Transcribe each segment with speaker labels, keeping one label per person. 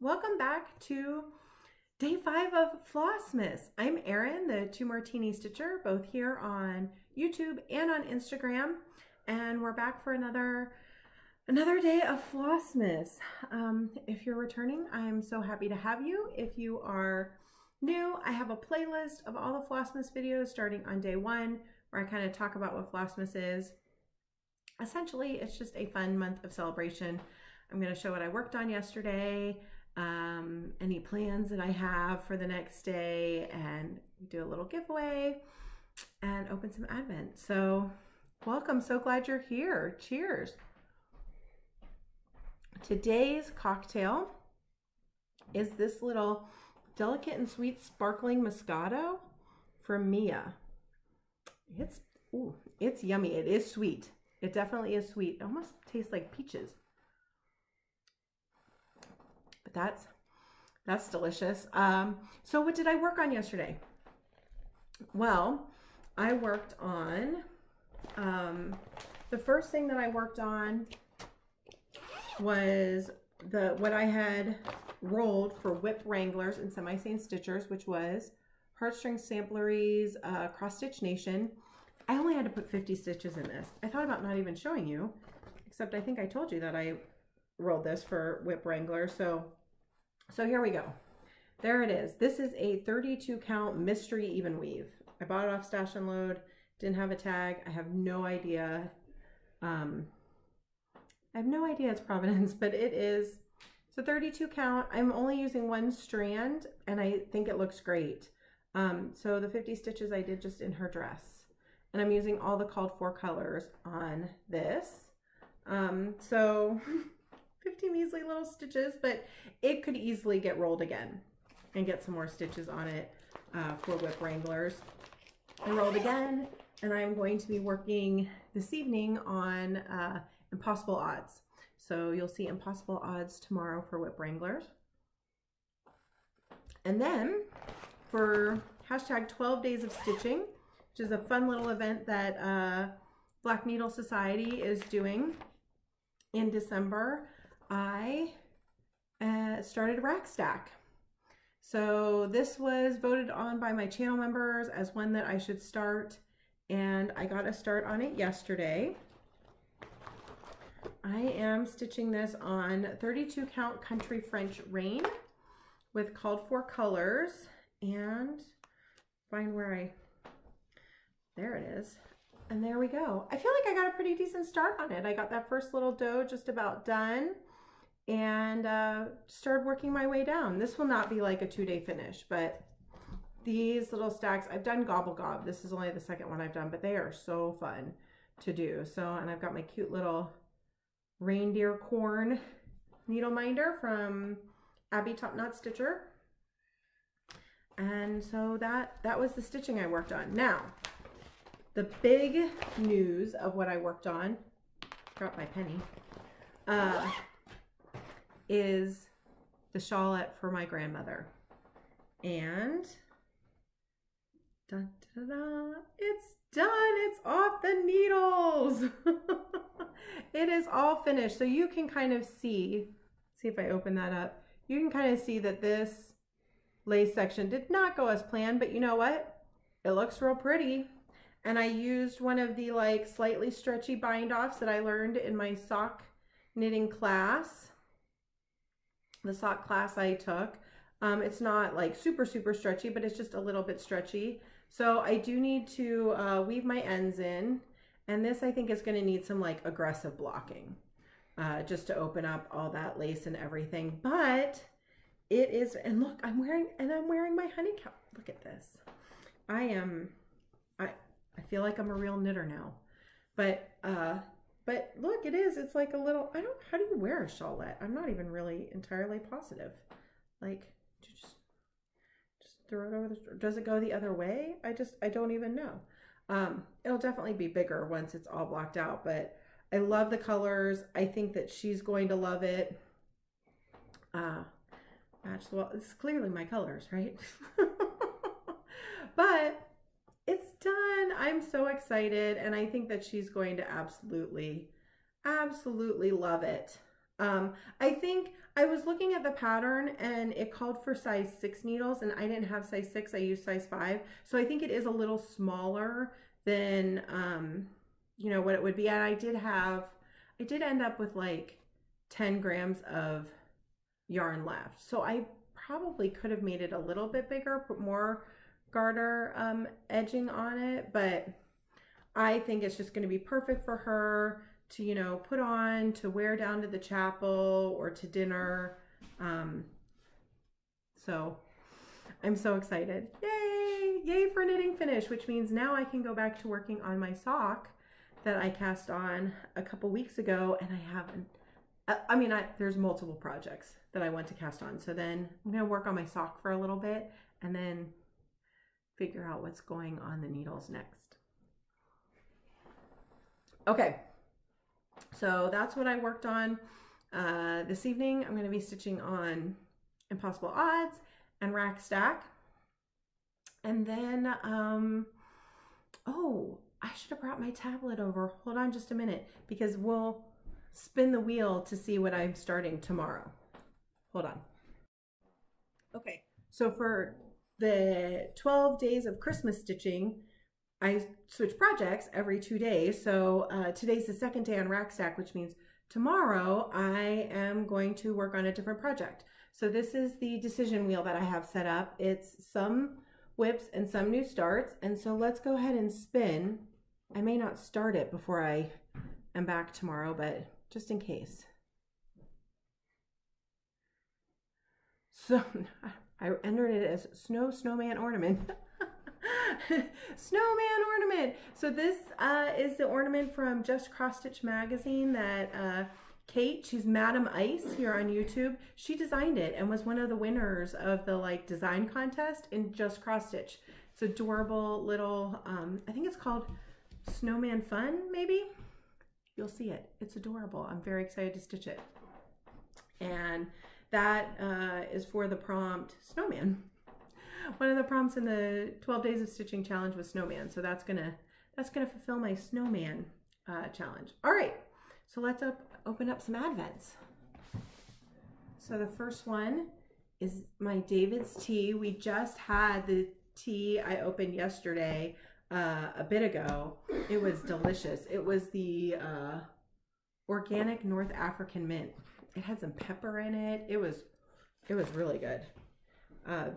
Speaker 1: Welcome back to day 5 of Flossmas. I'm Erin, the 2 Martini Stitcher, both here on YouTube and on Instagram, and we're back for another day of Flossmas. If you're returning, I'm so happy to have you. If you are new, I have a playlist of all the Flossmas videos starting on day 1, where I kind of talk about what Flossmas is. Essentially, it's just a fun month of celebration. I'm going to show what I worked on yesterday, any plans that I have for the next day, and do a little giveaway and open some Advent. So welcome, so glad you're here. Cheers. Today's cocktail is this little delicate and sweet sparkling Moscato from Mia. It's yummy. It is sweet. It definitely is sweet. It almost tastes like peaches. But that's delicious. So what did I work on yesterday? Well, I worked on, the first thing that I worked on was what I had rolled for Whip Wranglers and Semi-Sane Stitchers, which was Heartstring Sampleries, Cross Stitch Nation. I only had to put 50 stitches in this. I thought about not even showing you, except I think I told you that I rolled this for Whip Wrangler. So here we go. There it is. This is a 32 count mystery even weave. I bought it off Stash and Load. Didn't have a tag. I have no idea. I have no idea its provenance, but it's a 32 count. I'm only using one strand, and I think it looks great. So the 50 stitches I did just in her dress. And I'm using all the called for colors on this. So 50 measly little stitches, but it could easily get rolled again and get some more stitches on it for Whip Wranglers. I rolled again, and I'm going to be working this evening on Impossible Odds. So you'll see Impossible Odds tomorrow for Whip Wranglers. And then for hashtag 12 Days of Stitching, which is a fun little event that Black Needle Society is doing in December, I started a rack stack. So this was voted on by my channel members as one that I should start, and I got a start on it yesterday. I am stitching this on 32 count Country French Rain with called for colors, and find where there it is. And there we go. I feel like I got a pretty decent start on it. I got that first little doe just about done, and started working my way down. This will not be like a 2-day finish, but these little stacks, I've done Gobble Gob. This is only the second one I've done, but they are so fun to do. So, and I've got my cute little reindeer corn needle minder from Abby Top Knot Stitcher. And so that was the stitching I worked on. Now, the big news of what I worked on, dropped my penny, is the shawlette for my grandmother. And dun, da, da, da, it's done. It's off the needles. It is all finished. So you can kind of see if I open that up, you can kind of see that this lace section did not go as planned, but you know what? It looks real pretty. And I used one of the like slightly stretchy bind offs that I learned in my sock knitting class. The sock class I took. It's not like super stretchy, but it's just a little bit stretchy. So I do need to weave my ends in. And this I think is going to need some like aggressive blocking just to open up all that lace and everything. But it is, and look, I'm wearing my honey cow. Look at this. I feel like I'm a real knitter now. But look, it's like a little, how do you wear a shawlette? I'm not even really entirely positive. Like, do you just throw it over does it go the other way? I don't even know. It'll definitely be bigger once it's all blocked out, but I love the colors. I think that she's going to love it. Well, it's clearly my colors, right? But it's done. I'm so excited, and I think that she's going to absolutely love it. I think I was looking at the pattern and it called for size 6 needles, and I didn't have size 6. I used size 5. So I think it is a little smaller than, you know, what it would be. And I did end up with like 10 grams of yarn left. So I probably could have made it a little bit bigger, put more garter edging on it, but I think it's just going to be perfect for her to, you know, put on, to wear down to the chapel or to dinner. So I'm so excited. Yay! Yay for knitting finish, which means now I can go back to working on my sock that I cast on a couple weeks ago, and I haven't. I mean, there's multiple projects that I want to cast on. So then I'm going to work on my sock for a little bit and then figure out what's going on the needles next. Okay. So that's what I worked on this evening. I'm going to be stitching on Impossible Odds and Rack Stack. And then, oh, I should have brought my tablet over. Hold on just a minute, because we'll spin the wheel to see what I'm starting tomorrow. Hold on. Okay, so for the 12 days of Christmas stitching, I switch projects every 2 days. So today's the second day on Rack Stack, which means tomorrow I am going to work on a different project. So this is the decision wheel that I have set up. It's some whips and some new starts. And so let's go ahead and spin. I may not start it before I am back tomorrow, but just in case. So I entered it as snowman ornament. Snowman ornament. So this is the ornament from Just Cross Stitch magazine that Kate, she's Madam Ice here on YouTube, she designed it and was one of the winners of the like design contest in Just Cross Stitch. It's adorable little, I think it's called Snowman Fun, maybe? You'll see it. It's adorable. I'm very excited to stitch it. And that is for the prompt Snowman. One of the prompts in the 12 Days of Stitching challenge was Snowman. So that's gonna fulfill my Snowman challenge. All right, so let's open up some Advents. So the first one is my David's tea. We just had the tea I opened yesterday a bit ago. It was delicious. It was the organic North African mint. It had some pepper in it. It was really good.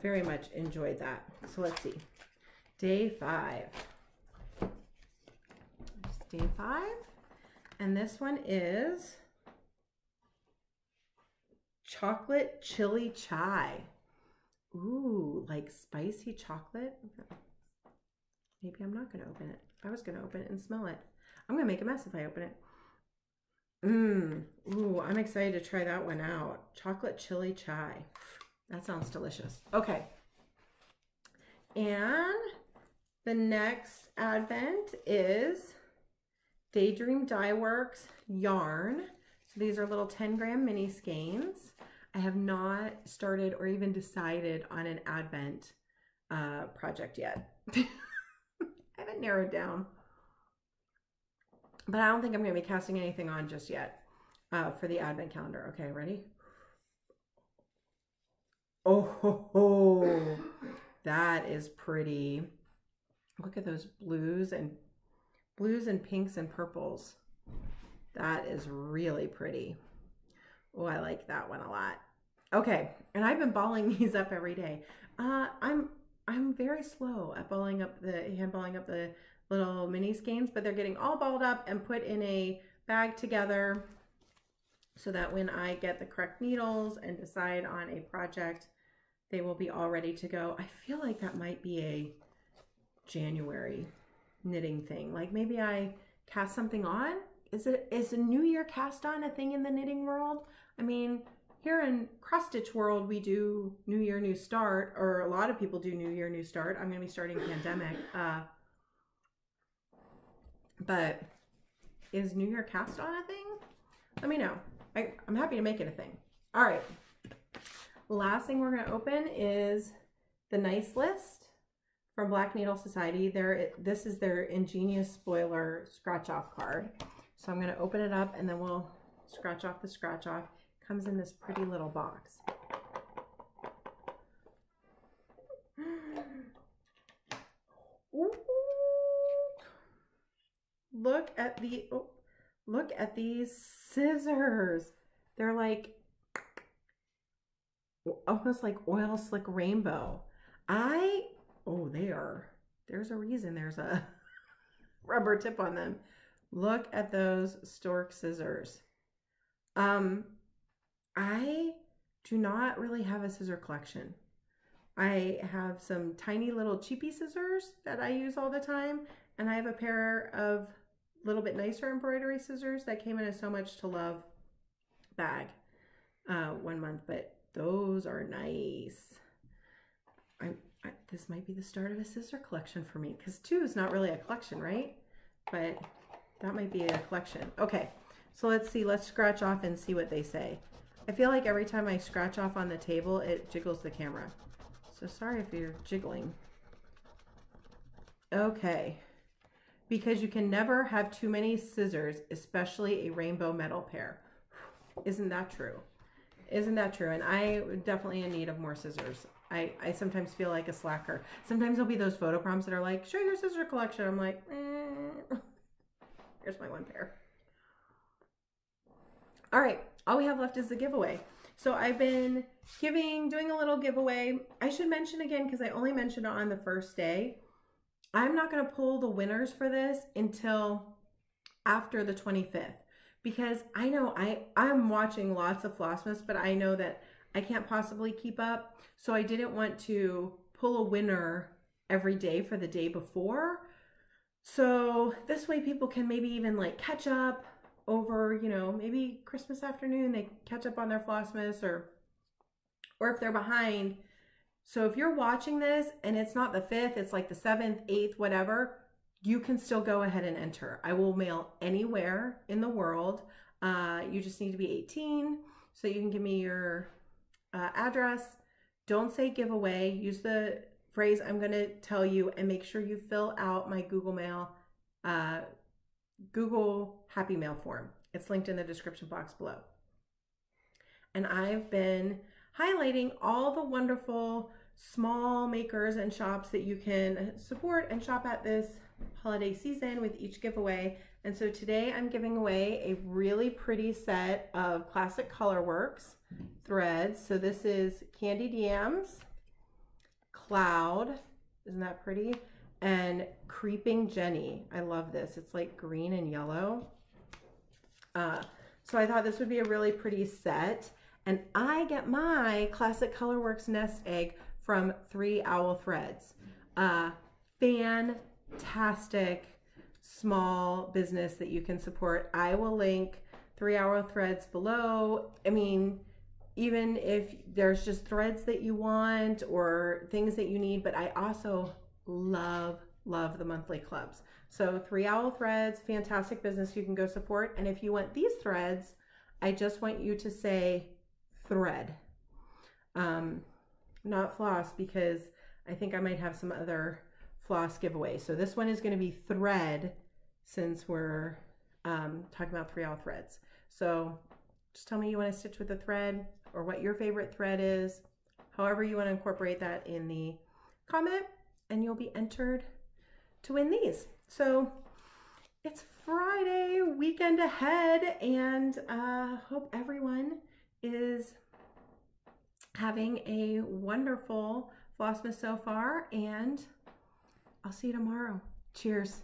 Speaker 1: Very much enjoyed that. So let's see. Day 5. Just day 5. And this one is chocolate chili chai. Ooh, like spicy chocolate. Maybe I'm not going to open it. I was going to open it and smell it. I'm going to make a mess if I open it. Ooh, I'm excited to try that one out. Chocolate chili chai. That sounds delicious. Okay. And the next Advent is Daydream Dye Works yarn. So these are little 10-gram mini skeins. I have not started or even decided on an Advent project yet. I haven't narrowed down. But I don't think I'm going to be casting anything on just yet for the Advent calendar. Okay, ready? Oh, ho, ho. That is pretty. Look at those blues and pinks and purples. That is really pretty. Oh, I like that one a lot. Okay, and I've been balling these up every day. I'm very slow at balling up the little mini skeins, but they're getting all balled up and put in a bag together so that when I get the correct needles and decide on a project, they will be all ready to go. I feel like that might be a January knitting thing. Like maybe I cast something on. Is a New Year cast on a thing in the knitting world? I mean, here in cross stitch world, we do New Year, New Start, or a lot of people do New Year, New Start. I'm going to be starting pandemic. But is New Year cast on a thing? Let me know. I'm happy to make it a thing. All right. Last thing we're going to open is the Nice List from Black Needle Society. This is their Ingenious Spoiler scratch-off card. So I'm going to open it up and then we'll scratch off the scratch off. Comes in this pretty little box. Ooh. Look at these scissors. They're like almost like oil slick rainbow. There's a reason there's a rubber tip on them. Look at those stork scissors. I do not really have a scissor collection. I have some tiny little cheapy scissors that I use all the time, and I have a pair of little bit nicer embroidery scissors that came in a So Much to Love bag 1 month, but those are nice. This might be the start of a scissor collection for me, because 2 is not really a collection, right? But that might be a collection. Okay, so let's see. Let's scratch off and see what they say. I feel like every time I scratch off on the table, it jiggles the camera. So sorry if you're jiggling. Okay. Because you can never have too many scissors, especially a rainbow metal pair. Isn't that true? Isn't that true? And I definitely in need of more scissors. I sometimes feel like a slacker. Sometimes there'll be those photo prompts that are like, show your scissor collection. I'm like, here's my 1 pair. All right, all we have left is the giveaway. So I've been doing a little giveaway. I should mention again, because I only mentioned it on the first day, I'm not going to pull the winners for this until after the 25th, because I know I'm watching lots of Flossmas, but I know that I can't possibly keep up. So I didn't want to pull a winner every day for the day before. So this way people can maybe even like catch up over, you know, maybe Christmas afternoon, they catch up on their Flossmas, or if they're behind. So if you're watching this and it's not the 5th, it's like the 7th, 8th, whatever, you can still go ahead and enter. I will mail anywhere in the world. You just need to be 18. So you can give me your address. Don't say giveaway. Use the phrase I'm going to tell you, and make sure you fill out my Google Happy Mail form. It's linked in the description box below. And I've been highlighting all the wonderful small makers and shops that you can support and shop at this holiday season with each giveaway. And so today I'm giving away a really pretty set of classic Colorworks threads. So this is Candied Yams, Cloud, isn't that pretty? And Creeping Jenny. I love this. It's like green and yellow. So I thought this would be a really pretty set. And I get my classic Colorworks nest egg from 3 Owl Threads. Fantastic small business that you can support. I will link 3 Owl Threads below. I mean, even if there's just threads that you want or things that you need, but I also love the monthly clubs. So 3 Owl Threads, fantastic business you can go support. And if you want these threads, I just want you to say thread, not floss, because I think I might have some other floss giveaway. So this one is going to be thread, since we're talking about 3 Owl Threads. So just tell me you want to stitch with a thread, or what your favorite thread is, however you want to incorporate that in the comment, and you'll be entered to win these. So it's Friday, weekend ahead, and hope everyone is having a wonderful Flossmas so far, and I'll see you tomorrow. Cheers.